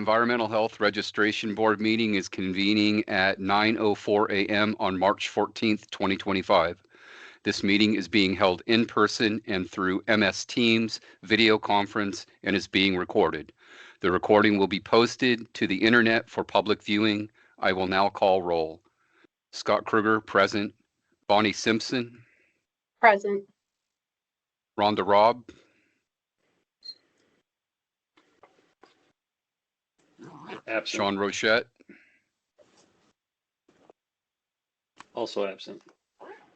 Environmental Health Registration Board meeting is convening at 9:04 a.m. on March 14th, 2025. This meeting is being held in person and through MS Teams video conference and is being recorded. The recording will be posted to the internet for public viewing. I will now call roll. Scott Kruger, present. Bonnie Simpson. Present. Rhonda Robb. Absent. Sean Rochette. Also absent.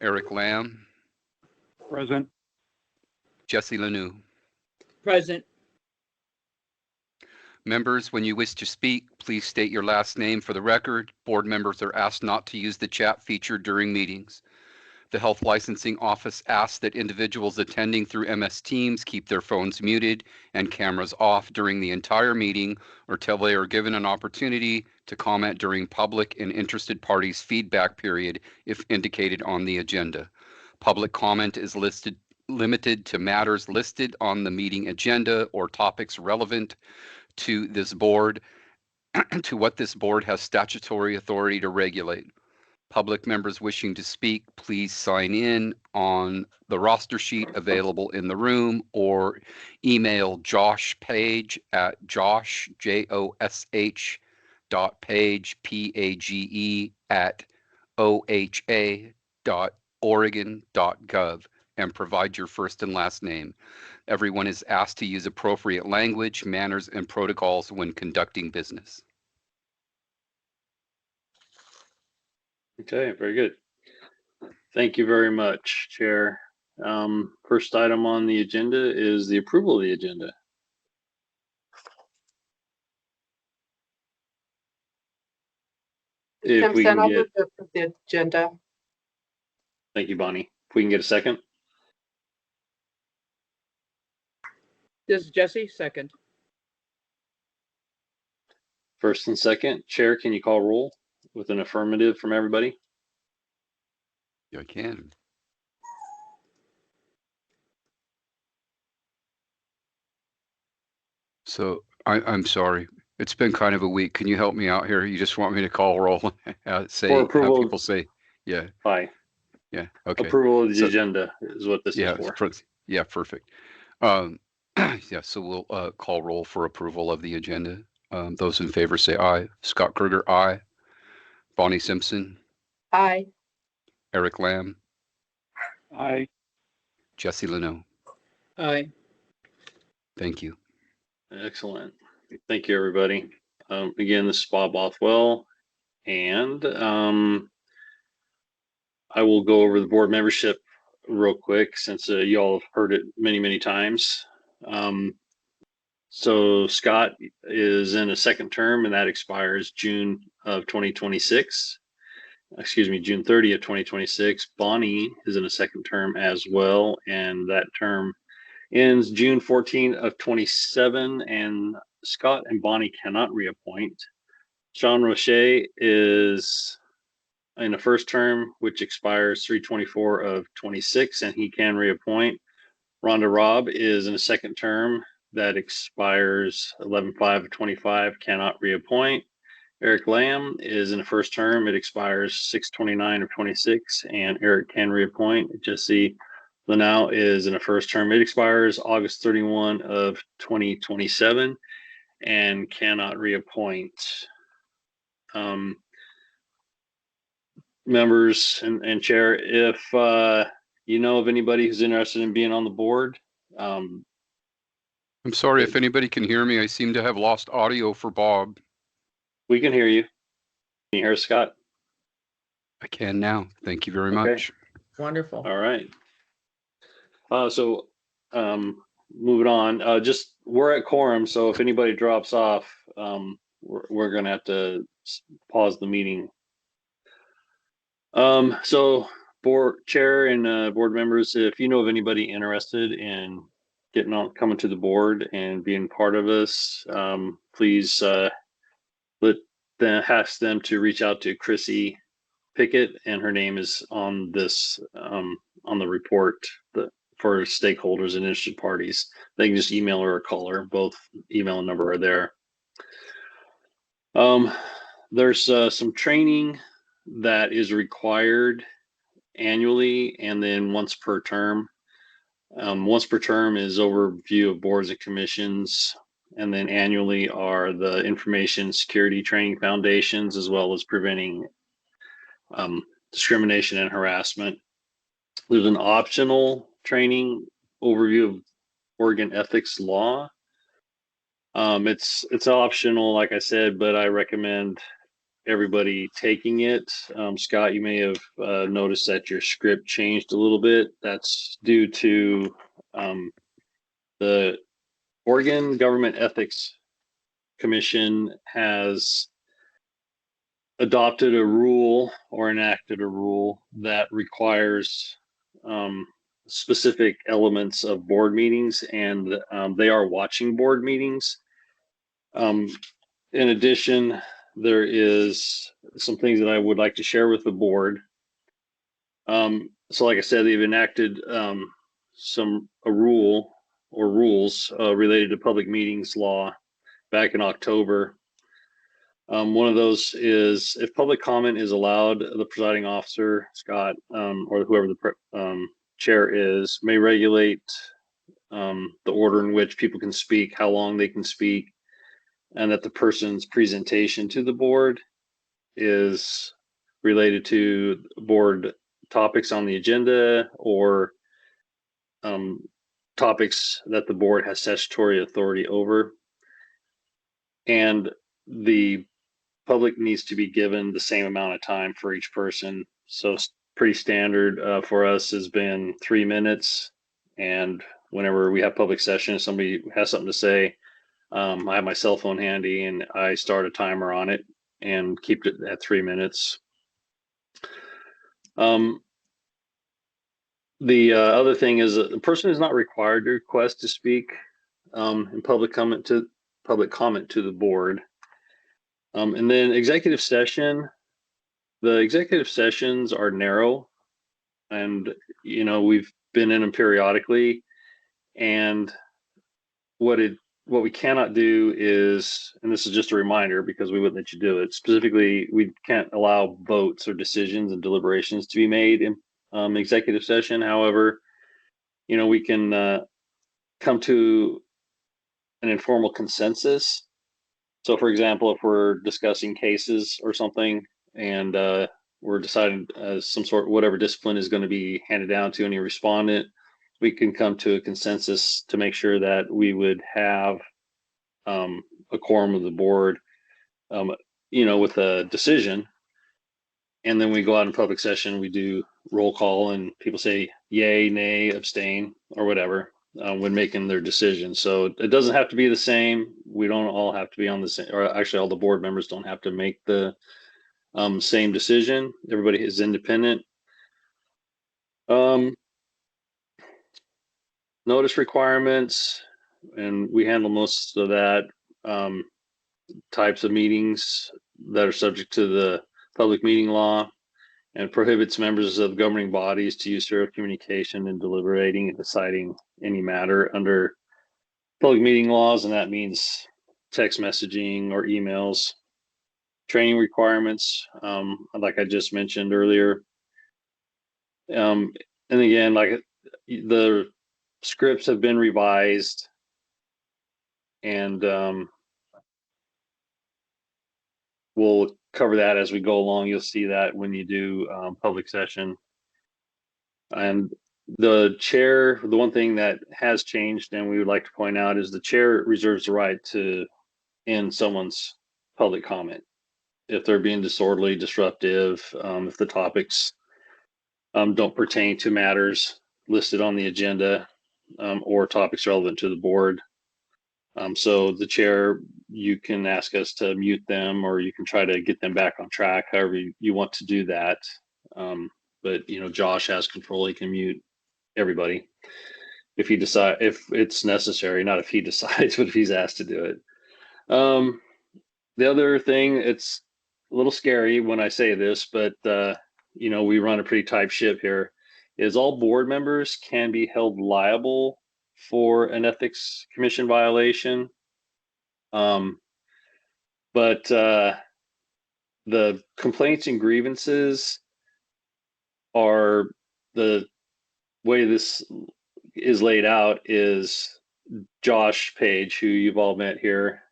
Eric Lamb. Present. Jesse Lanou. Present. Members, when you wish to speak, please state your last name for the record. Board members are asked not to use the chat feature during meetings. The Health Licensing Office asks that individuals attending through MS Teams keep their phones muted and cameras off during the entire meeting or till they are given an opportunity to comment during public and interested parties' feedback period if indicated on the agenda. Public comment is limited to matters listed on the meeting agenda or topics relevant to this board, to what this board has statutory authority to regulate. Public members wishing to speak, please sign in on the roster sheet available in the room or email Josh Page at Josh, Josh, .page, PAGE at OHA.oregon.gov and provide your first and last name. Everyone is asked to use appropriate language, manners, and protocols when conducting business. Okay, very good. Thank you very much, Chair. First item on the agenda is the approval of the agenda. If we Simpson, I'll can move get, the agenda. thank you, Bonnie. If we can get a second. This is Jesse, second. First and second. Chair, can you call roll with an affirmative from everybody? Yeah, I can. So I'm sorry. It's been kind of a week. Can you help me out here? You just want me to call roll, say, For have approval. people say, yeah, Aye. yeah, okay. Approval of the So- agenda is what this Yeah, is for. yeah, perfect. Yeah, so we'll call roll for approval of the agenda. Those in favor say aye. Scott Kruger, aye. Bonnie Simpson, Aye. Eric Lamb, Aye. Jesse Lanou. Aye. Thank you. Excellent. Thank you, everybody. Again, this is Bob Bothwell, and I will go over the board membership real quick since you all have heard it many, many times. So Scott is in a second term, and that expires June of 2026. Excuse me, June 30th, 2026. Bonnie is in a second term as well, and that term ends June 14th of 27, and Scott and Bonnie cannot reappoint. Sean Roche is in a first term, which expires 3/24 of 26, and he can reappoint. Rhonda Robb is in a second term that expires 11/5 of 25, cannot reappoint. Eric Lamb is in a first term. It expires 6/29 of 26, and Eric can reappoint. Jesse Lanou is in a first term. It expires August 31 of 2027 and cannot reappoint. Members and chair, if you know of anybody who's interested in being on the board, I'm sorry if anybody can hear me. I seem to have lost audio for Bob. we can hear you. Can you hear Scott? I can now. Thank you very Okay. much. Wonderful. All right. So moving on, just we're at quorum, so if anybody drops off, we're gonna have to pause the meeting. So board chair and board members, if you know of anybody interested in coming to the board and being part of this, please ask them to reach out to Chrissy Pickett, and her name is on this on the report for stakeholders and interested parties. They can just email her or call her. Both email and number are there. There's some training that is required annually and then once per term. Once per term is overview of boards and commissions, and then annually are the information security training foundations, as well as preventing discrimination and harassment. There's an optional training overview of Oregon ethics law. It's optional, like I said, but I recommend everybody taking it. Scott, you may have noticed that your script changed a little bit. That's due to the Oregon Government Ethics Commission has adopted a rule or enacted a rule that requires specific elements of board meetings, and they are watching board meetings. In addition, there is some things that I would like to share with the board. So like I said, they've enacted a rule or rules related to public meetings law back in October. One of those is if public comment is allowed, the presiding officer, Scott, or whoever the chair is, may regulate the order in which people can speak, how long they can speak, and that the person's presentation to the board is related to board topics on the agenda or topics that the board has statutory authority over. And the public needs to be given the same amount of time for each person. So pretty standard for us has been 3 minutes. And whenever we have public session, if somebody has something to say, I have my cell phone handy and I start a timer on it and keep it at 3 minutes. The other thing is the person is not required to request to speak in public comment to the board. And then executive session, the executive sessions are narrow, and we've been in them periodically. And what we cannot do is, and this is just a reminder because we wouldn't let you do it, specifically, we can't allow votes or decisions and deliberations to be made in executive session. However, we can come to an informal consensus. So for example, if we're discussing cases or something and we're deciding some sort, whatever discipline is going to be handed down to any respondent, we can come to a consensus to make sure that we would have a quorum of the board, with a decision. And then we go out in public session, we do roll call and people say yay, nay, abstain, or whatever when making their decision. So it doesn't have to be the same. We don't all have to be on the same, or actually all the board members don't have to make the same decision. Everybody is independent. Notice requirements, and we handle most of that. Types of meetings that are subject to the public meeting law, and prohibits members of governing bodies to use serial communication in deliberating and deciding any matter under public meeting laws, and that means text messaging or emails. Training requirements, like I just mentioned earlier. And again, like the scripts have been revised, and we'll cover that as we go along. You'll see that when you do public session. And the chair, the one thing that has changed and we would like to point out is the chair reserves the right to end someone's public comment if they're being disorderly, disruptive, if the topics don't pertain to matters listed on the agenda or topics relevant to the board. So the chair, you can ask us to mute them, or you can try to get them back on track, however you want to do that. But Josh has control; he can mute everybody if it's necessary, not if he decides, but if he's asked to do it. The other thing, it's a little scary when I say this, but we run a pretty tight ship here, is all board members can be held liable for an ethics commission violation. But the complaints and grievances are, the way this is laid out is Josh Page, who you've all met here.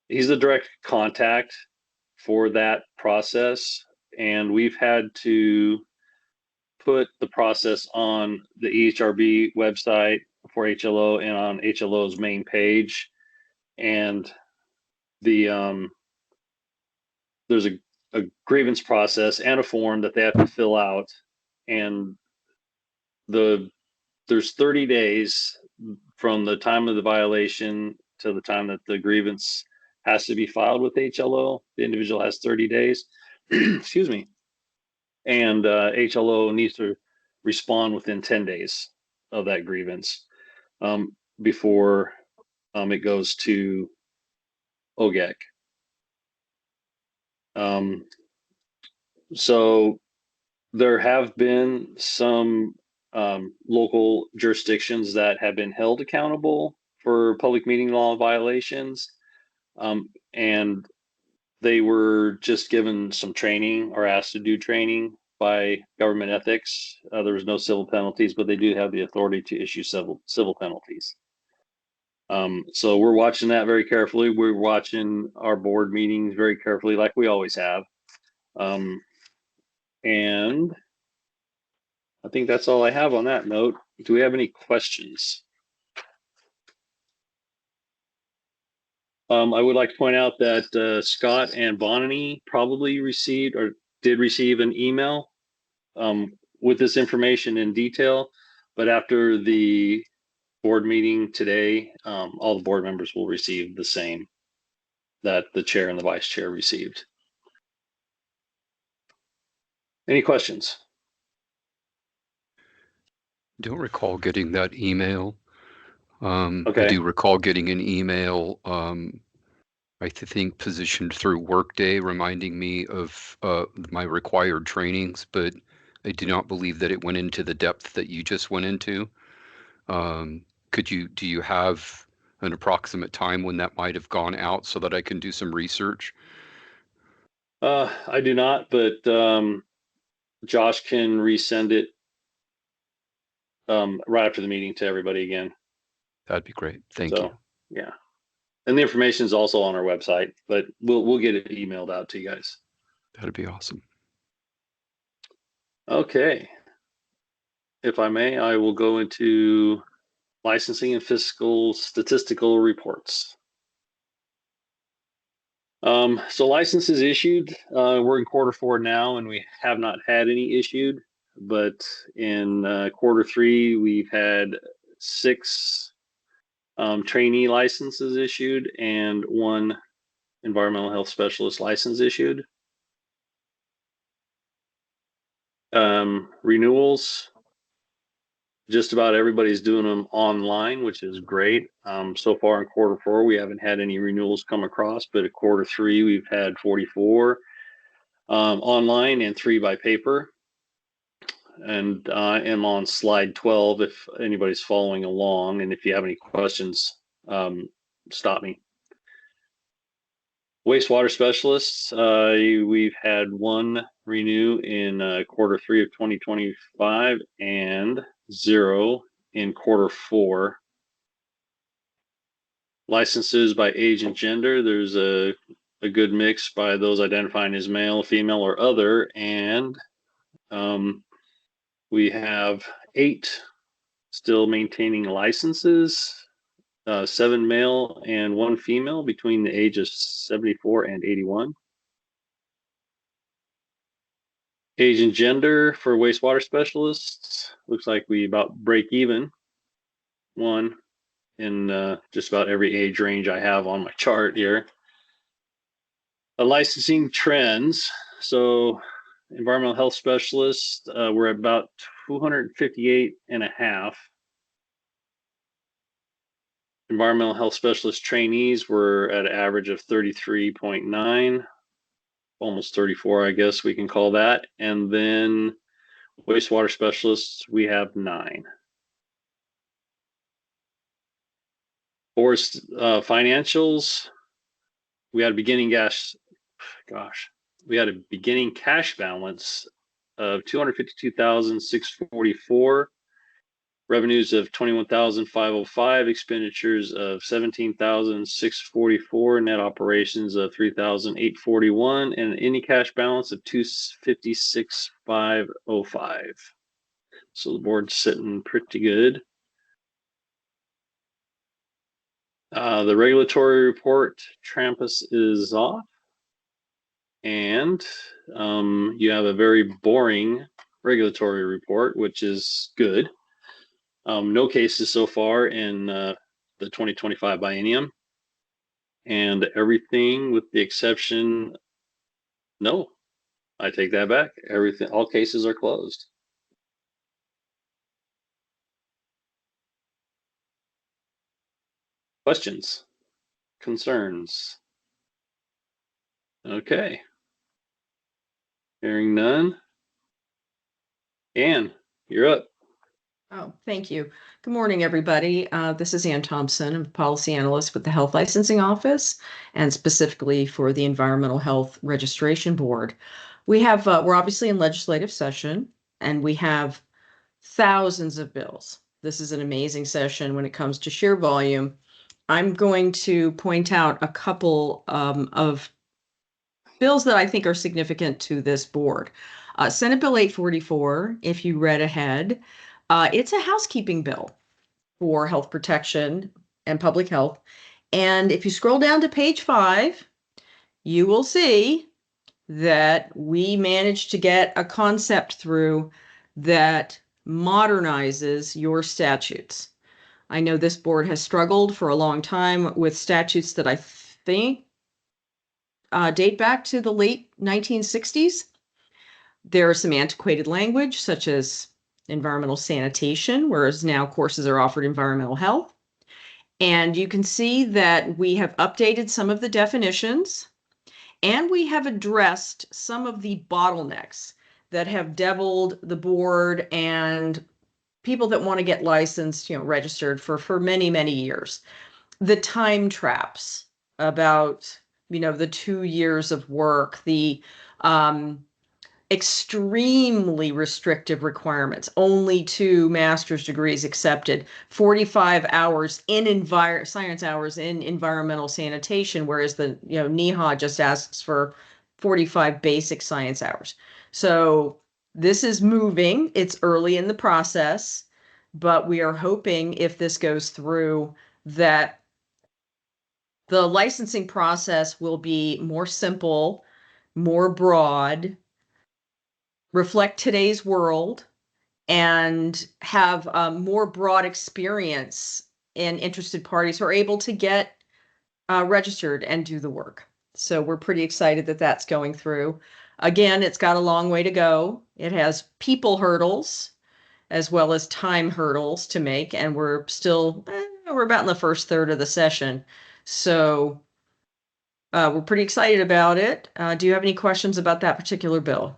He's the direct contact for that process, and we've had to put the process on the EHRB website for HLO and on HLO's main page. And the there's a grievance process and a form that they have to fill out, and there's 30 days from the time of the violation to the time that the grievance has to be filed with HLO. The individual has 30 days. Excuse me. And HLO needs to respond within 10 days of that grievance before it goes to OGEC. So there have been some local jurisdictions that have been held accountable for public meeting law violations, and they were just given some training or asked to do training by government ethics. There was no civil penalties, but they do have the authority to issue civil penalties. So we're watching that very carefully. We're watching our board meetings very carefully, like we always have. And I think that's all I have on that note. Do we have any questions? I would like to point out that Scott and Bonnie probably received or did receive an email with this information in detail, but after the board meeting today, all the board members will receive the same that the chair and the vice chair received. Any questions? Don't recall getting that email. I Okay. do recall getting an email, I think positioned through Workday, reminding me of my required trainings, but I do not believe that it went into the depth that you just went into. Do you have an approximate time when that might have gone out so that I can do some research? I do not, but Josh can resend it right after the meeting to everybody again. That'd be great. Thank you. Yeah. And the information is also on our website, but we'll get it emailed out to you guys. That'd be awesome. Okay. If I may, I will go into licensing and fiscal statistical reports. So licenses issued, we're in Q4 now, and we have not had any issued, but in Q3, we've had 6 trainee licenses issued and 1 environmental health specialist license issued. Renewals, just about everybody's doing them online, which is great. So far in Q4, we haven't had any renewals come across, but at Q3, we've had 44 online and 3 by paper. And I am on slide 12 if anybody's following along, and if you have any questions, stop me. Wastewater specialists, we've had 1 renew in Q3 of 2025 and 0 in Q4. Licenses by age and gender, there's a good mix by those identifying as male, female, or other, and we have 8 still maintaining licenses, 7 male and 1 female between the ages 74 and 81. Age and gender for wastewater specialists, looks like we about break even. 1 in just about every age range I have on my chart here. Licensing trends. So environmental health specialists, we're at about 258 and a half. Environmental health specialist trainees were at an average of 33.9, almost 34, I guess we can call that. And then wastewater specialists, we have 9. Forest financials, we had a beginning we had a beginning cash balance of 252,644, revenues of 21,505, expenditures of 17,644, net operations of 3,841, and an ending cash balance of 256,505. So the board's sitting pretty good. The regulatory report, Trampus is off. And you have a very boring regulatory report, which is good. No cases so far in the 2025 biennium. And everything with the exception, no, I take that back. Everything, all cases are closed. Questions? Concerns? Okay. Hearing none. Ann, you're up. Oh, thank you. Good morning, everybody. This is Ann Thompson. I'm a policy analyst with the Health Licensing Office and specifically for the Environmental Health Registration Board. We're obviously in legislative session and we have thousands of bills. This is an amazing session when it comes to sheer volume. I'm going to point out a couple of bills that I think are significant to this board. Senate Bill 844, if you read ahead, it's a housekeeping bill for health protection and public health. And if you scroll down to page 5, you will see that we managed to get a concept through that modernizes your statutes. I know this board has struggled for a long time with statutes that I think date back to the late 1960s. There is some antiquated language, such as environmental sanitation, whereas now courses are offered environmental health. And you can see that we have updated some of the definitions, and we have addressed some of the bottlenecks that have deviled the board and people that want to get licensed, registered for many, many years. The time traps about, the 2 years of work, the extremely restrictive requirements, only 2 master's degrees accepted, 45 hours in science hours in environmental sanitation, whereas the NEHA just asks for 45 basic science hours. So this is moving. It's early in the process, but we are hoping if this goes through that the licensing process will be more simple, more broad, reflect today's world, and have more broad experience, and interested parties are able to get registered and do the work. So we're pretty excited that that's going through. Again, it's got a long way to go. It has people hurdles as well as time hurdles to make, and we're still, we're about in the first third of the session. So we're pretty excited about it. Do you have any questions about that particular bill?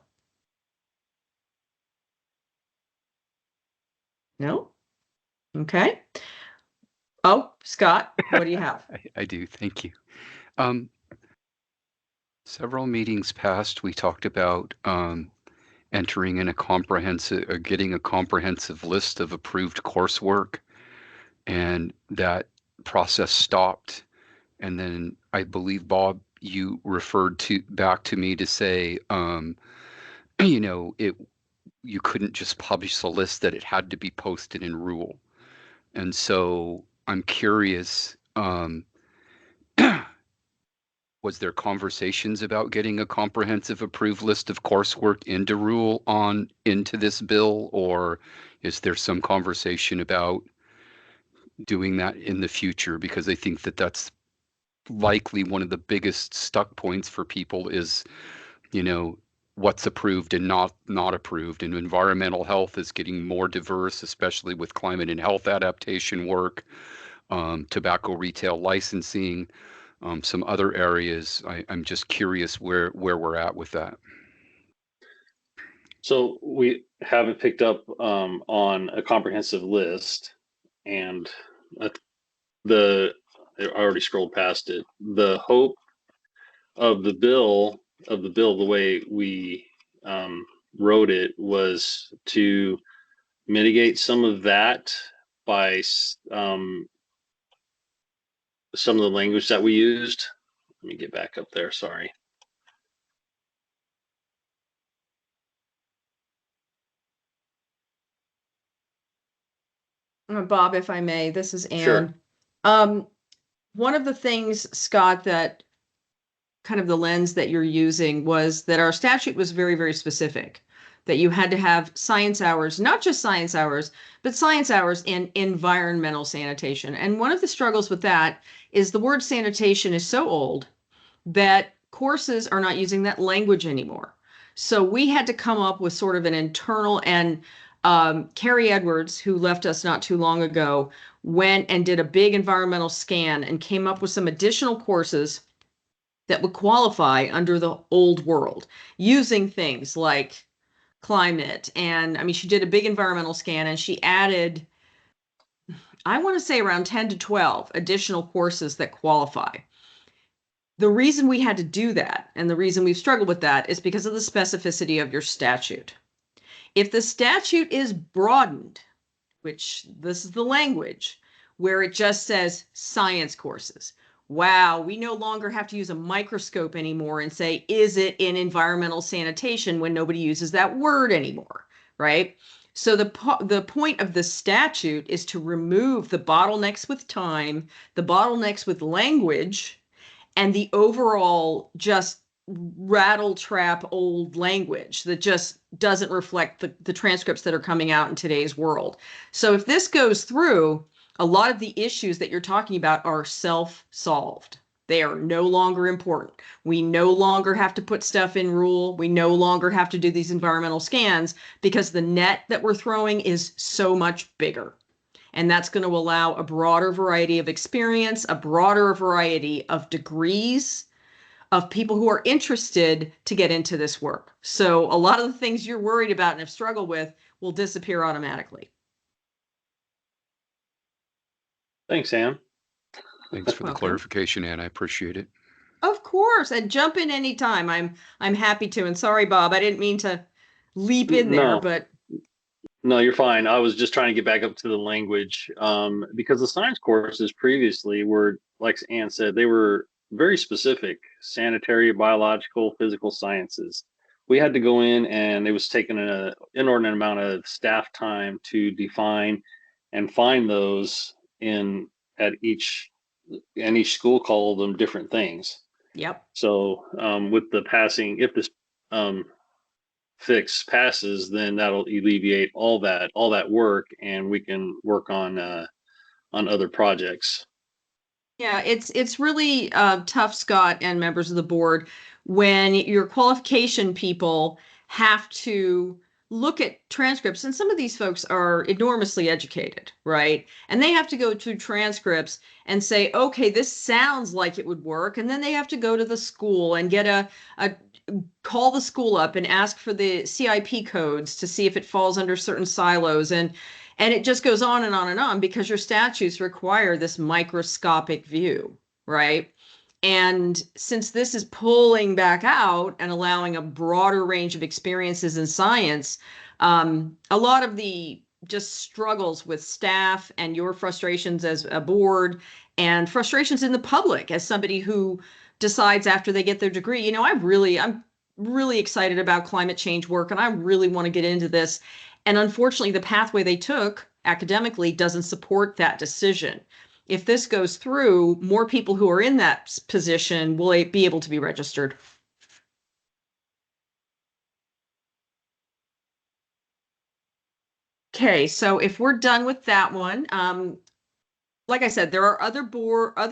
No? Okay. Oh, Scott, what do you have? I do. Thank you. Several meetings past, we talked about entering in getting a comprehensive list of approved coursework, and that process stopped. And then I believe, Bob, you referred back to me to say, you couldn't just publish the list, that it had to be posted in rule. And so I'm curious, was there conversations about getting a comprehensive approved list of coursework into rule into this bill, or is there some conversation about doing that in the future? Because I think that that's likely one of the biggest stuck points for people is, what's approved and not approved. And environmental health is getting more diverse, especially with climate and health adaptation work, tobacco retail licensing, some other areas. I'm just curious where we're at with that. So we haven't picked up on a comprehensive list, and I already scrolled past it. The hope of the bill, the way we wrote it was to mitigate some of that by some of the language that we used. Let me get back up there. Sorry. Bob, if I may, this is Sure. Ann. One of the things, Scott, that kind of the lens that you're using was that our statute was very, very specific, that you had to have science hours, not just science hours, but science hours in environmental sanitation. And one of the struggles with that is the word sanitation is so old that courses are not using that language anymore. So we had to come up with sort of an internal, and Carrie Edwards, who left us not too long ago, went and did a big environmental scan and came up with some additional courses that would qualify under the old world using things like climate. And I mean, she did a big environmental scan and she added, I want to say around 10 to 12 additional courses that qualify. The reason we had to do that and the reason we've struggled with that is because of the specificity of your statute. If the statute is broadened, which this is the language, where it just says science courses. Wow, we no longer have to use a microscope anymore and say, is it in environmental sanitation, when nobody uses that word anymore, right? So the point of the statute is to remove the bottlenecks with time, the bottlenecks with language, and the overall just rattle trap old language that just doesn't reflect the transcripts that are coming out in today's world. So if this goes through, a lot of the issues that you're talking about are self-solved. They are no longer important. We no longer have to put stuff in rule. We no longer have to do these environmental scans because the net that we're throwing is so much bigger. And that's going to allow a broader variety of experience, a broader variety of degrees of people who are interested to get into this work. So a lot of the things you're worried about and have struggled with will disappear automatically. Thanks, Ann. Thanks for the Welcome. clarification, Ann. I appreciate it. Of course, and jump in anytime. I'm happy to. And sorry, Bob, I didn't mean to leap in there, No. but No, you're fine. I was just trying to get back up to the language because the science courses previously were, like Ann said, they were very specific: sanitary, biological, physical sciences. We had to go in, and it was taking an inordinate amount of staff time to define and find those in at each, and each school called them different things. yep. So with the passing, if this fix passes, then that'll alleviate all that work, and we can work on other projects. Yeah, it's really tough, Scott, and members of the board, when your qualification people have to look at transcripts, and some of these folks are enormously educated, right? And they have to go through transcripts and say, okay, this sounds like it would work, and then they have to go to the school and get a call the school up and ask for the CIP codes to see if it falls under certain silos, and it just goes on and on and on because your statutes require this microscopic view, right? And since this is pulling back out and allowing a broader range of experiences in science, a lot of the just struggles with staff and your frustrations as a board and frustrations in the public as somebody who decides after they get their degree, you know, I'm really excited about climate change work and I really want to get into this. And unfortunately, the pathway they took academically doesn't support that decision. If this goes through, more people who are in that position will be able to be registered. Okay, so if we're done with that one, like I said, there are other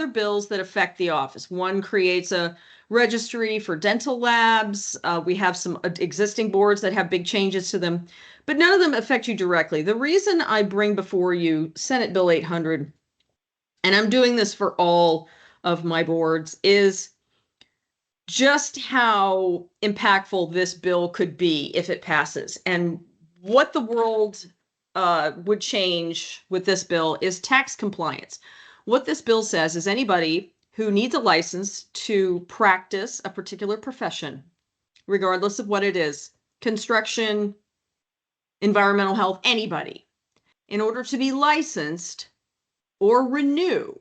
bills that affect the office. One creates a registry for dental labs. We have some existing boards that have big changes to them, but none of them affect you directly. The reason I bring before you Senate Bill 800, and I'm doing this for all of my boards, is just how impactful this bill could be if it passes. And what the world would change with this bill is tax compliance. What this bill says is anybody who needs a license to practice a particular profession, regardless of what it is, construction, environmental health, anybody. In order to be licensed or renew,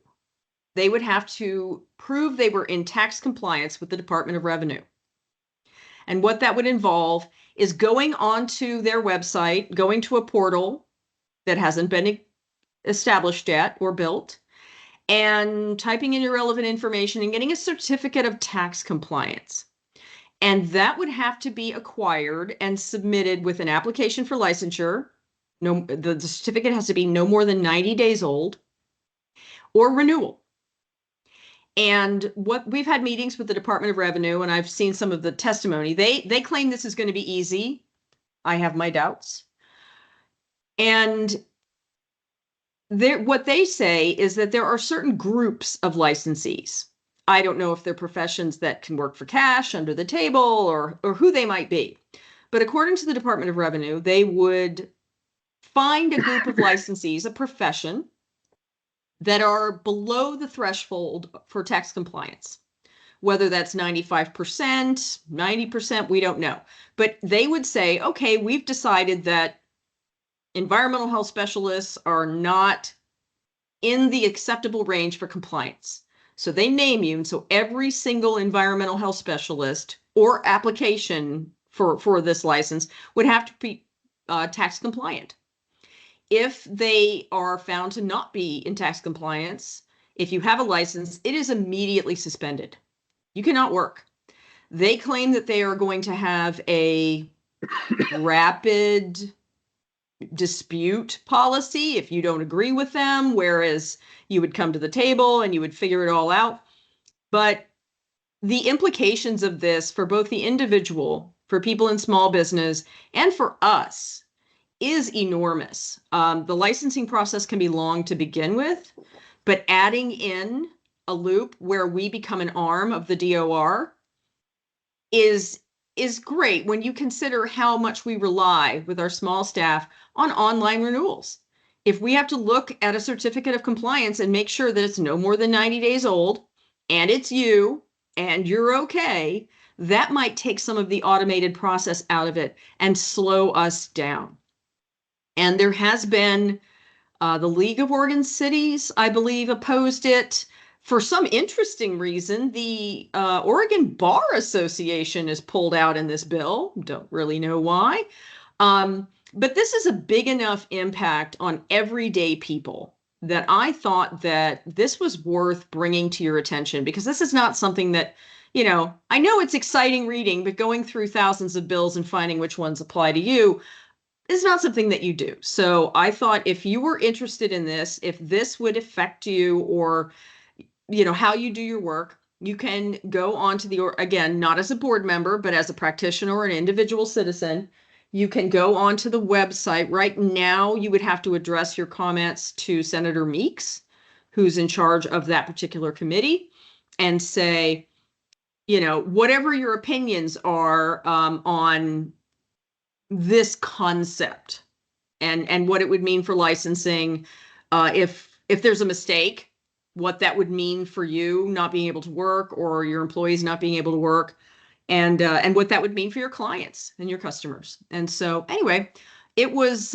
they would have to prove they were in tax compliance with the Department of Revenue. And what that would involve is going onto their website, going to a portal that hasn't been established yet or built, and typing in your relevant information and getting a certificate of tax compliance. And that would have to be acquired and submitted with an application for licensure. No, the certificate has to be no more than 90 days old, or renewal. And what we've had meetings with the Department of Revenue, and I've seen some of the testimony. They claim this is going to be easy. I have my doubts. And what they say is that there are certain groups of licensees. I don't know if they're professions that can work for cash, under the table, or who they might be. But according to the Department of Revenue, they would find a group of licensees, a profession, that are below the threshold for tax compliance. Whether that's 95%, 90%, we don't know. But they would say, okay, we've decided that environmental health specialists are not in the acceptable range for compliance. So they name you. And so every single environmental health specialist or application for this license would have to be tax compliant. If they are found to not be in tax compliance, if you have a license, it is immediately suspended. You cannot work. They claim that they are going to have a rapid dispute policy if you don't agree with them, whereas you would come to the table and you would figure it all out. But the implications of this for both the individual, for people in small business, and for us is enormous. The licensing process can be long to begin with, but adding in a loop where we become an arm of the DOR is great when you consider how much we rely with our small staff on online renewals. If we have to look at a certificate of compliance and make sure that it's no more than 90 days old and it's you and you're okay, that might take some of the automated process out of it and slow us down. And there has been the League of Oregon Cities, I believe, opposed it. For some interesting reason, the Oregon Bar Association is pulled out in this bill. Don't really know why. But this is a big enough impact on everyday people that I thought that this was worth bringing to your attention, because this is not something that, I know it's exciting reading, but going through thousands of bills and finding which ones apply to you is not something that you do. So I thought if you were interested in this, if this would affect you or, how you do your work, you can go on to again, not as a board member, but as a practitioner or an individual citizen, you can go onto the website. Right now, you would have to address your comments to Senator Meeks, who's in charge of that particular committee, and say, whatever your opinions are on this concept and what it would mean for licensing, if there's a mistake, what that would mean for you not being able to work or your employees not being able to work, and what that would mean for your clients and your customers. And so anyway, it raised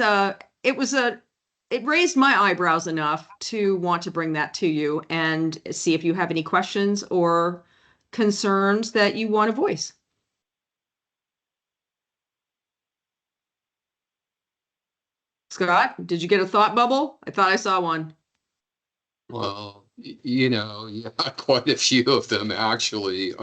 my eyebrows enough to want to bring that to you and see if you have any questions or concerns that you want to voice. Scott, did you get a thought bubble? I thought I saw one. Well, yeah, quite a few of them actually.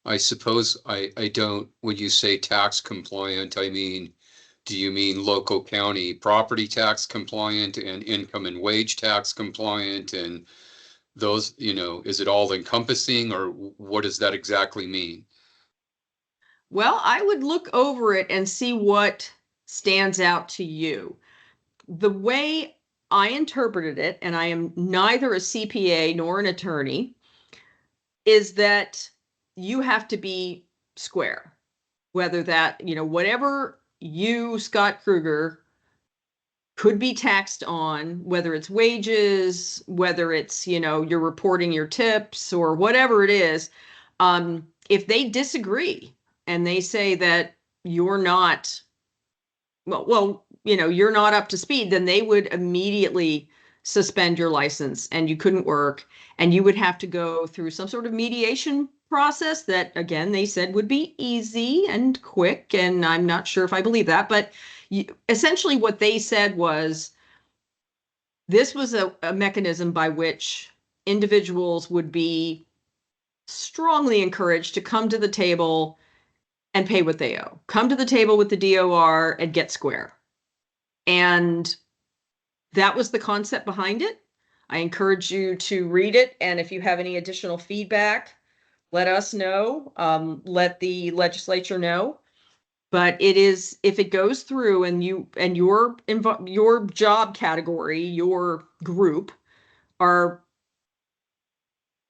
I suppose I don't, when you say tax compliant, do you mean local county property tax compliant and income and wage tax compliant and those, is it all encompassing, or what does that exactly mean? Well, I would look over it and see what stands out to you. The way I interpreted it, and I am neither a CPA nor an attorney, is that you have to be square. Whether that, whatever you, Scott Kruger, could be taxed on, whether it's wages, whether it's, you're reporting your tips or whatever it is. If they disagree and they say that you're not, you're not up to speed, then they would immediately suspend your license and you couldn't work, and you would have to go through some sort of mediation process that, again, they said would be easy and quick. And I'm not sure if I believe that, but essentially what they said was this was a mechanism by which individuals would be strongly encouraged to come to the table and pay what they owe. Come to the table with the DOR and get square. And that was the concept behind it. I encourage you to read it. And if you have any additional feedback, let us know. Let the legislature know. But it is, if it goes through and your job category, your group are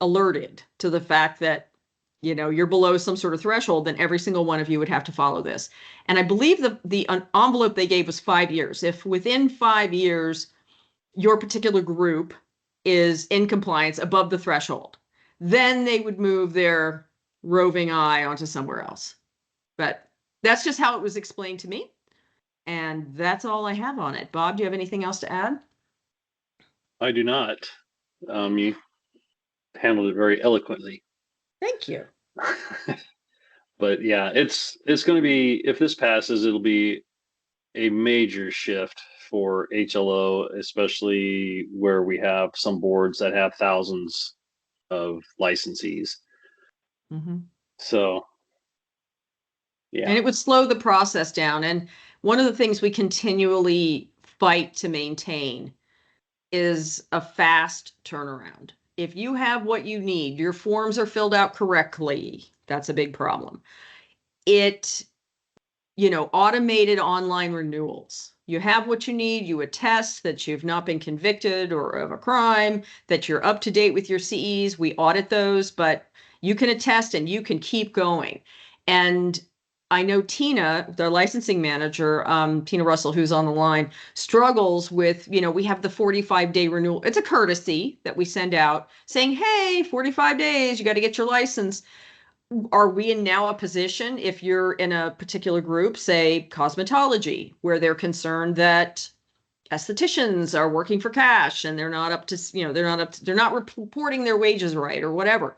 alerted to the fact that, you're below some sort of threshold, then every single one of you would have to follow this. And I believe the envelope they gave was 5 years. If within 5 years, your particular group is in compliance above the threshold, then they would move their roving eye onto somewhere else. But that's just how it was explained to me. And that's all I have on it. Bob, do you have anything else to add? I do not. You handled it very eloquently. Thank you. But yeah, it's going to be, if this passes, it'll be a major shift for HLO, especially where we have some boards that have thousands of licensees. Mm-hmm. So, yeah. And it would slow the process down. And one of the things we continually fight to maintain is a fast turnaround. If you have what you need, your forms are filled out correctly, that's a big problem. Automated online renewals. You have what you need, you attest that you've not been convicted or of a crime, that you're up to date with your CEs, we audit those, but you can attest and you can keep going. And I know Tina, the licensing manager, Tina Russell, who's on the line, struggles with, we have the 45-day renewal. It's a courtesy that we send out saying, hey, 45 days, you got to get your license. Are we in now a position, if you're in a particular group, say cosmetology, where they're concerned that estheticians are working for cash and they're not reporting their wages right or whatever.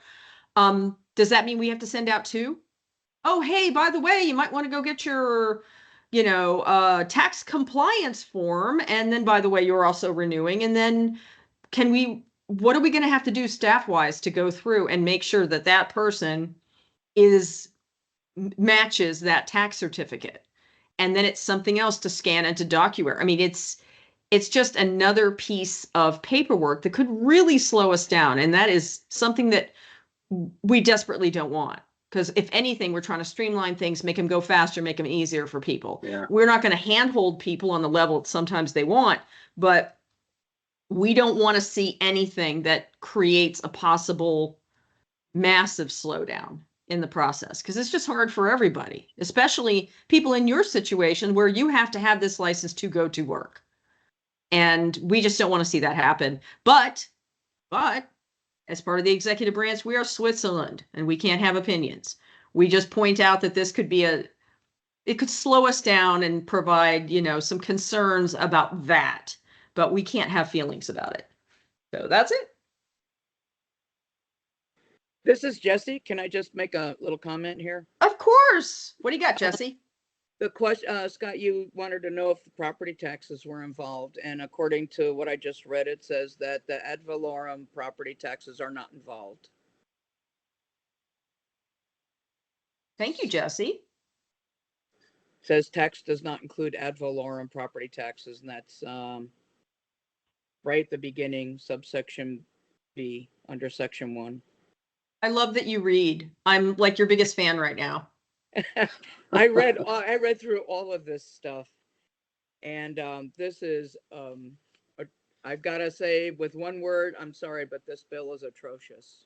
Does that mean we have to send out 2? Oh, hey, by the way, you might want to go get your, tax compliance form. And then, by the way, you're also renewing. And then what are we going to have to do staff-wise to go through and make sure that that person matches that tax certificate? And then it's something else to scan into DocuWare. I mean, it's just another piece of paperwork that could really slow us down. And that is something that we desperately don't want. Because if anything, we're trying to streamline things, make them go faster, make them easier for people. Yeah. We're not going to handhold people on the level that sometimes they want, but we don't want to see anything that creates a possible massive slowdown in the process, because it's just hard for everybody, especially people in your situation where you have to have this license to go to work. And we just don't want to see that happen. But as part of the executive branch, we are Switzerland and we can't have opinions. We just point out that this could be it could slow us down and provide, some concerns about that, but we can't have feelings about it. So that's it. This is Jesse. Can I just make a little comment here? Of course. What do you got, Jesse? The question, Scott, you wanted to know if the property taxes were involved. And according to what I just read, it says that the ad valorem property taxes are not involved. Thank you, Jesse. It says tax does not include ad valorem property taxes. And that's right at the beginning, subsection B under section 1. I love that you read. I'm like your biggest fan right now. I read through all of this stuff, and this is I've got to say with one word, I'm sorry, but this bill is atrocious.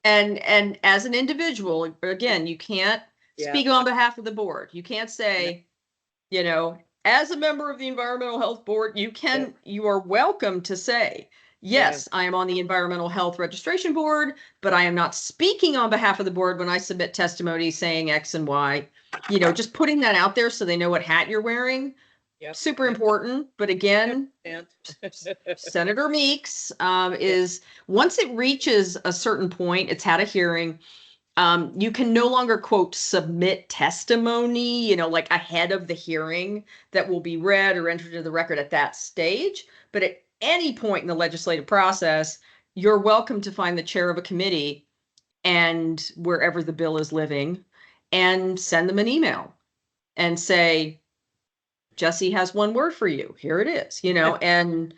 And as an individual, again, you can't speak on behalf of the board. You can't say, as a member of the Environmental Health Board, you are welcome to say, yes, I am on the Environmental Health Registration Board, but I am not speaking on behalf of the board when I submit testimony saying X and Y. You know, just putting that out there so they know what hat you're wearing. Yep. Super important. But again, And Senator Meeks is, once it reaches a certain point, it's had a hearing. You can no longer, quote, submit testimony, you know, like ahead of the hearing that will be read or entered into the record at that stage. But at any point in the legislative process, you're welcome to find the chair of a committee and wherever the bill is living and send them an email and say, Jesse has one word for you. Here it is, you know, and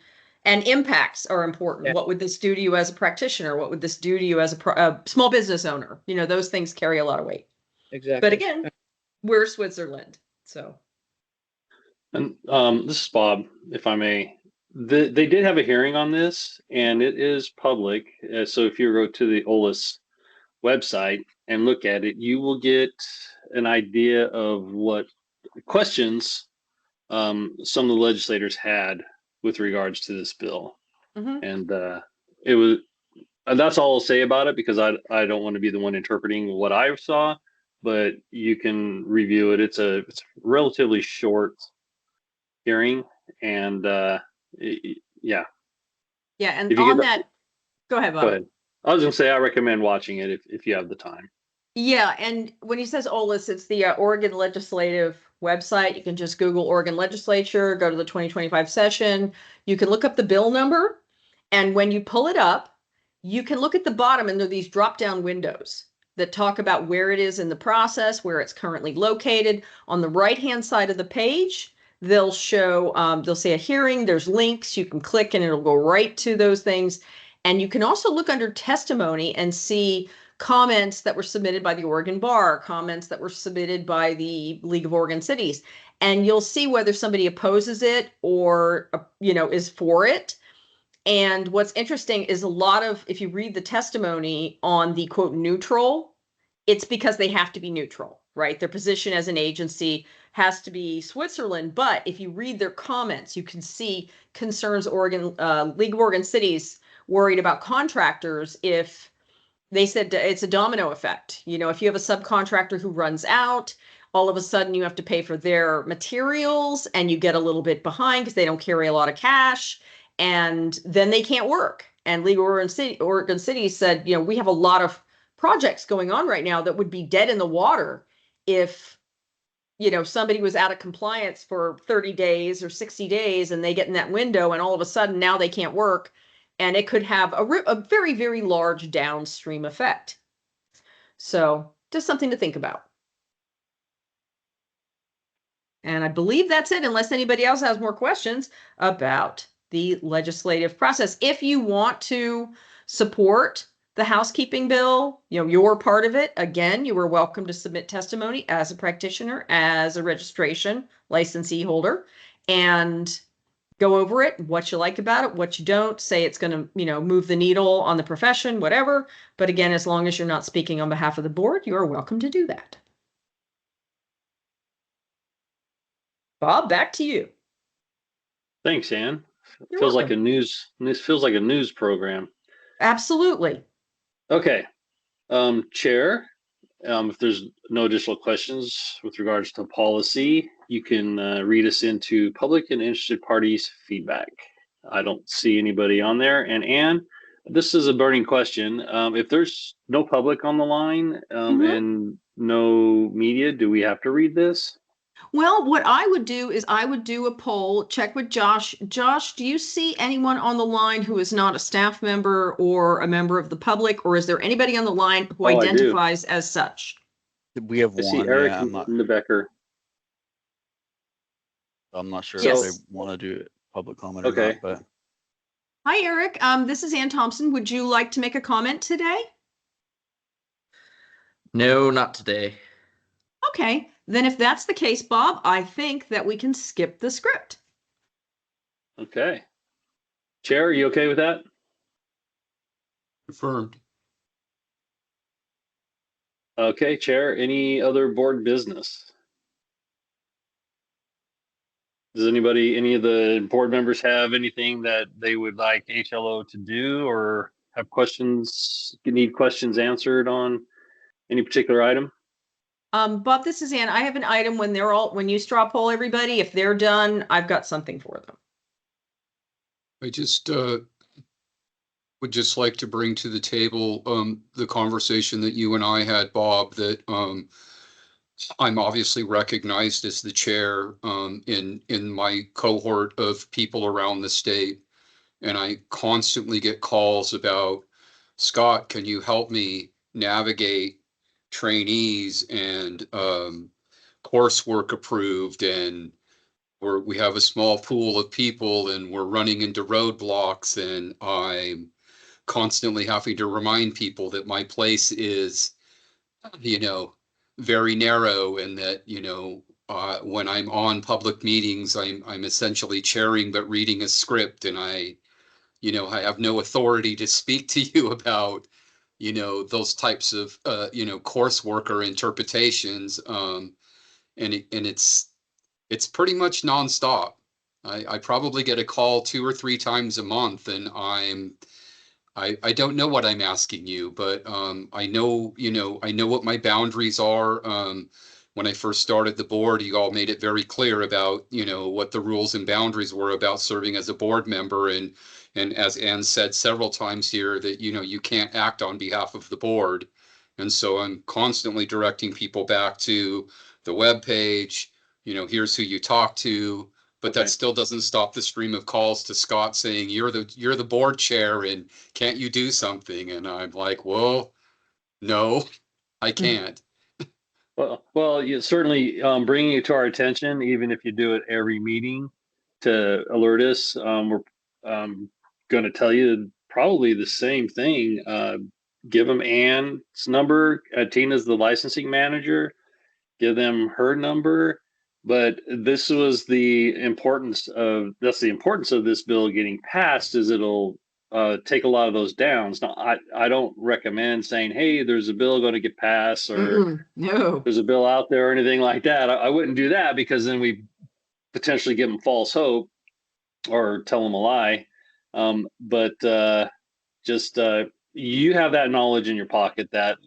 impacts are important. Yeah. What would this do to you as a practitioner? What would this do to you as a small business owner? You know, those things carry a lot of weight. exactly. But again, we're Switzerland. So, And this is Bob, if I may. They did have a hearing on this, and it is public. So if you go to the OLIS website and look at it, you will get an idea of what questions some of the legislators had with regards to this bill. mhm. And it was, that's all I'll say about it, because I don't want to be the one interpreting what I saw, but you can review it. It's a relatively short hearing, and yeah. Yeah. And If you on get that, go ahead, Bob. Go ahead. I was gonna say I recommend watching it if you have the time. Yeah, and when he says OLIS, it's the Oregon Legislative website. You can just Google Oregon Legislature, go to the 2025 session. You can look up the bill number, and when you pull it up, you can look at the bottom, and there are these drop-down windows that talk about where it is in the process, where it's currently located. On the right-hand side of the page, they'll show, they'll say a hearing. There's links. You can click, and it'll go right to those things. And you can also look under testimony and see comments that were submitted by the Oregon Bar, comments that were submitted by the League of Oregon Cities, and you'll see whether somebody opposes it or, you know, is for it. And what's interesting is a lot of, if you read the testimony on the quote neutral, it's because they have to be neutral, right? Their position as an agency has to be Switzerland. But if you read their comments, you can see concerns Oregon, League of Oregon Cities worried about contractors if they said it's a domino effect. You know, if you have a subcontractor who runs out, all of a sudden you have to pay for their materials and you get a little bit behind because they don't carry a lot of cash, and then they can't work. And League of Oregon City said, you know, we have a lot of projects going on right now that would be dead in the water if, you know, somebody was out of compliance for 30 days or 60 days and they get in that window and all of a sudden now they can't work. And it could have a very, very large downstream effect. So just something to think about. And I believe that's it, unless anybody else has more questions about the legislative process. If you want to support the housekeeping bill, you know, you're part of it. Again, you are welcome to submit testimony as a practitioner, as a registration licensee holder, and go over it, what you like about it, what you don't, say it's going to, you know, move the needle on the profession, whatever. But again, as long as you're not speaking on behalf of the board, you are welcome to do that. Bob, back to you. Thanks, Ann. You're Feels like welcome. this feels like a news program. Absolutely. Okay. Chair, if there's no additional questions with regards to policy, you can read us into public and interested parties feedback. I don't see anybody on there. And Ann, this is a burning question. If there's no public on the line and no media, do we have to read this? Well, what I would do is I would do a poll, check with Josh. Josh, do you see anyone on the line who is not a staff member or a member of the public, or is there anybody on the line who Oh, I do. identifies as such? We have I see one. Eric Yeah, I'm not Nebecker. sure Yes. if they want to do public comment Okay. or not, but Hi, Eric. This is Ann Thompson. Would you like to make a comment today? No, not today. Okay, then if that's the case, Bob, I think that we can skip the script. Okay. Chair, are you okay with that? Confirmed. Okay, Chair, any other board business? Does any of the board members have anything that they would like HLO to do or have questions, need questions answered on any particular item? Bob, this is Ann. I have an item when you straw poll everybody, if they're done, I've got something for them. I just would just like to bring to the table the conversation that you and I had, Bob, that I'm obviously recognized as the chair in my cohort of people around the state. And I constantly get calls about, Scott, can you help me navigate trainees and coursework approved? And we have a small pool of people and we're running into roadblocks, and I'm constantly having to remind people that my place is, very narrow, and that, when I'm on public meetings, I'm essentially chairing but reading a script, and I have no authority to speak to you about, those types of, coursework or interpretations. It's pretty much nonstop. I probably get a call 2 or 3 times a month, and I don't know what I'm asking you, but I know what my boundaries are. When I first started the board, you all made it very clear about, what the rules and boundaries were about serving as a board member. And as Ann said several times here, that, you can't act on behalf of the board. And so I'm constantly directing people back to the webpage, here's who you talk to. But Okay. that still doesn't stop the stream of calls to Scott saying, you're the board chair and can't you do something? And I'm like, well, no, I can't. Well, you certainly bringing it to our attention, even if you do it every meeting to alert us. We're going to tell you probably the same thing. Give them Ann's number. Tina's the licensing manager. Give them her number. But this was the importance of this bill getting passed, is it'll take a lot of those downs. Now, I don't recommend saying, hey, there's a bill going to get passed, or No. there's a bill out there or anything like that. I wouldn't do that, because then we potentially give them false hope or tell them a lie. But just you have that knowledge in your pocket that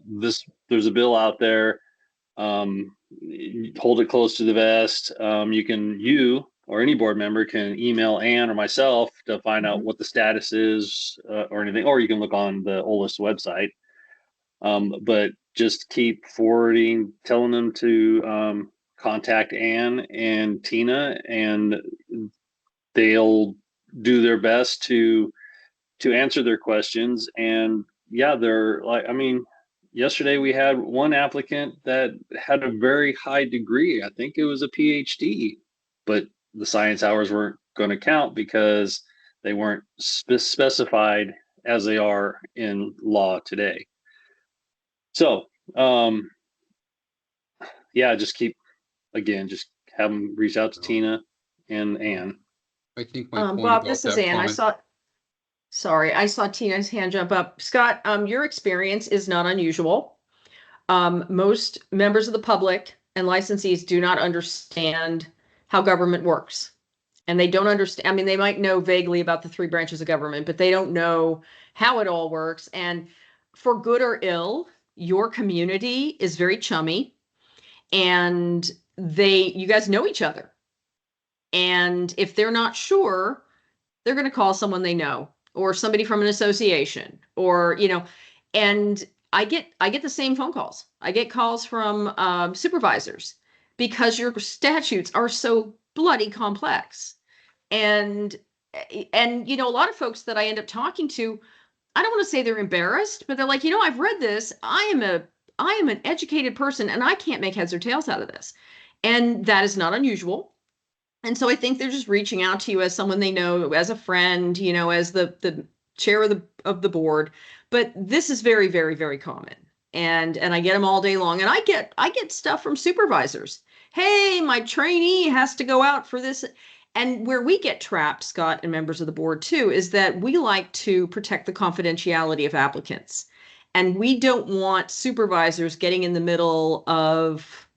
there's a bill out there. Hold it close to the vest. You or any board member can email Ann or myself to find out what the status is, or anything, or you can look on the OLIS website. But just keep forwarding, telling them to contact Ann and Tina, and they'll do their best to answer their questions. And yeah, they're like, yesterday we had one applicant that had a very high degree. I think it was a PhD, but the science hours weren't going to count because they weren't specified as they are in law today. So, yeah, just have them reach out to Tina and Ann. I think my point Bob, about this is that Ann. I saw Tina's hand jump up. Scott, your experience is not unusual. Most members of the public and licensees do not understand how government works. And they don't understand, they might know vaguely about the 3 branches of government, but they don't know how it all works. And for good or ill, your community is very chummy, and you guys know each other. And if they're not sure, they're going to call someone they know, or somebody from an association, or, and I get the same phone calls. I get calls from supervisors, because your statutes are so bloody complex. And a lot of folks that I end up talking to, I don't want to say they're embarrassed, but they're like, I've read this. I am an educated person, and I can't make heads or tails out of this. And that is not unusual. And so I think they're just reaching out to you as someone they know, as a friend, as the chair of the board. But this is very, very, very common. And I get them all day long. And I get stuff from supervisors. Hey, my trainee has to go out for this. And where we get trapped, Scott, and members of the board too, is that we like to protect the confidentiality of applicants. And we don't want supervisors getting in the middle of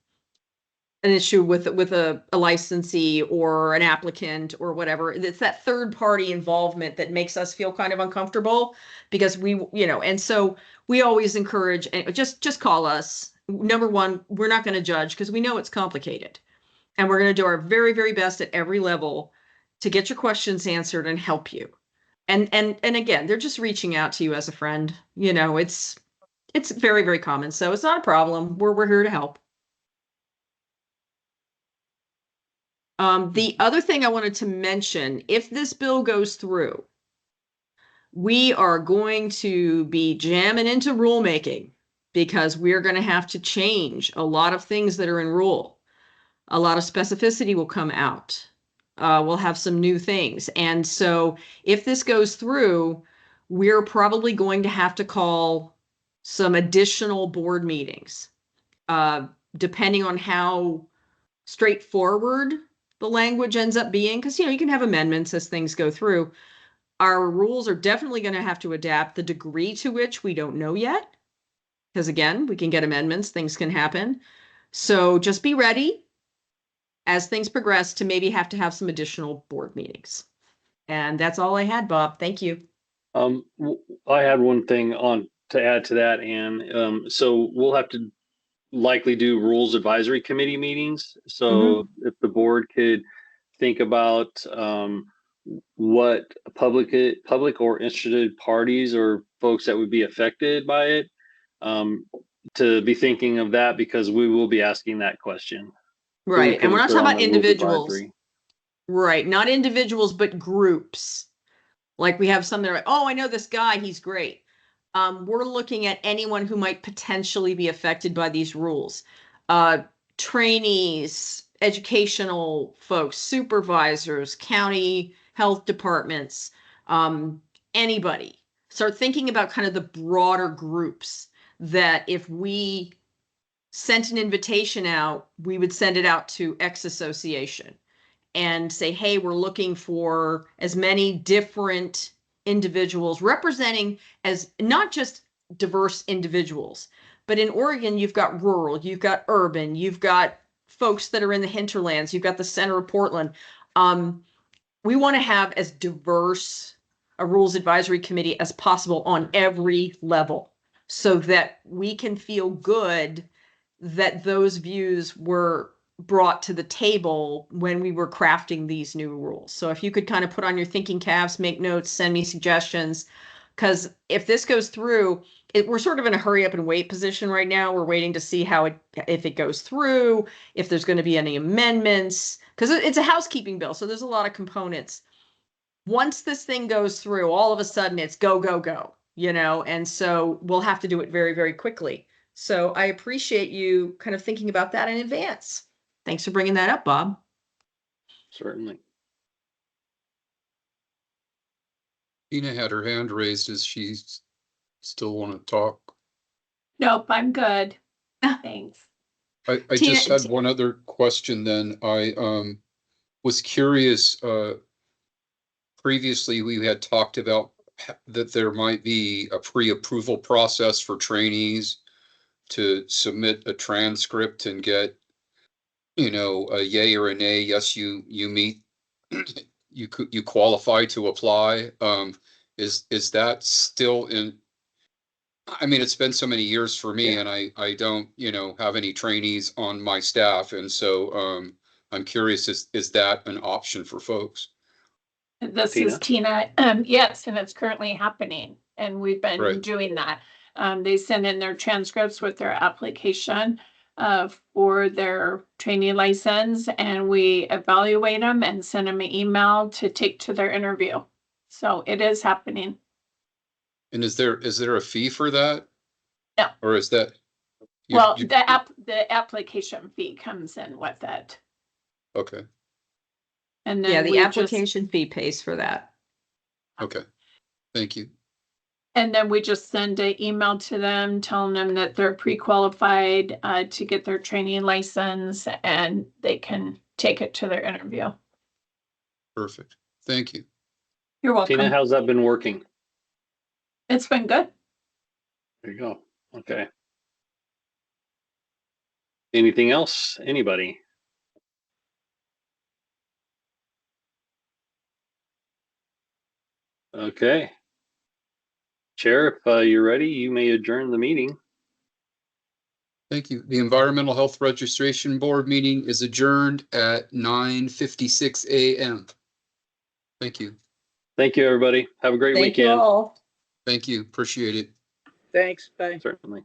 an issue with a licensee or an applicant or whatever. It's that third party involvement that makes us feel kind of uncomfortable because and so we always encourage, and just call us. Number one, we're not going to judge because we know it's complicated, and we're going to do our very, very best at every level to get your questions answered and help you. And again, they're just reaching out to you as a friend. It's very, very common, so it's not a problem. We're here to help. The other thing I wanted to mention, if this bill goes through, we are going to be jamming into rulemaking because we're going to have to change a lot of things that are in rule. A lot of specificity will come out. We'll have some new things. And so if this goes through, we're probably going to have to call some additional board meetings, depending on how straightforward the language ends up being, because you can have amendments as things go through. Our rules are definitely going to have to adapt. The degree to which we don't know yet, because again, we can get amendments, things can happen. So just be ready as things progress to maybe have to have some additional board meetings. And that's all I had, Bob. Thank you. I had one thing to add to that, and so we'll have to likely do rules advisory committee meetings. So if the board could think about what public or interested parties or folks that would be affected by it, to be thinking of that, because we will be asking that question. Right. And we're not talking about individuals. Advisory. Right. Not individuals, but groups. Like we have some that are like, oh, I know this guy, he's great. We're looking at anyone who might potentially be affected by these rules. Trainees, educational folks, supervisors, county health departments, anybody. Start thinking about kind of the broader groups that if we sent an invitation out, we would send it out to X association and say, hey, we're looking for as many different individuals representing as not just diverse individuals, but in Oregon, you've got rural, you've got urban, you've got folks that are in the hinterlands, you've got the center of Portland. We want to have as diverse a rules advisory committee as possible on every level so that we can feel good that those views were brought to the table when we were crafting these new rules. So if you could kind of put on your thinking caps, make notes, send me suggestions, because if this goes through, we're sort of in a hurry up and wait position right now. We're waiting to see if it goes through, if there's going to be any amendments, because it's a housekeeping bill. So there's a lot of components. Once this thing goes through, all of a sudden it's go, go, go, and so we'll have to do it very, very quickly. So I appreciate you kind of thinking about that in advance. Thanks for bringing that up, Bob. Certainly. Tina had her hand raised. Does she still want to talk? Nope, I'm good. Thanks. I Tina, just had one other question then. I was curious, previously we had talked about that there might be a pre-approval process for trainees to submit a transcript and get, a yay or a nay. Yes, you meet, you qualify to apply. Is that still in? I mean, it's been so many years for me, and I don't, have any trainees on my staff, and so I'm curious, is that an option for folks? This Tina? is Tina. Yes, and it's currently happening, and we've been Right. doing that. They send in their transcripts with their application for their training license, and we evaluate them and send them an email to take to their interview. So it is happening. And is there a fee for that? No. Or is that? Well, the application fee comes in with it. Okay, And then Yeah, the we application fee pays for that. okay. Thank you. And then we just send an email to them telling them that they're pre-qualified to get their training license, and they can take it to their interview. Perfect. Thank you. You're welcome. Tina, how's that been working? It's been good. There you go. Okay. Anything else? Anybody? Okay. Chair, if you're ready, you may adjourn the meeting. Thank you. The Environmental Health Registration Board meeting is adjourned at 9:56 a.m. Thank you. Thank you, everybody. Have a great Thank you weekend. all. Thank you. Appreciate it. Thanks, bye. Certainly.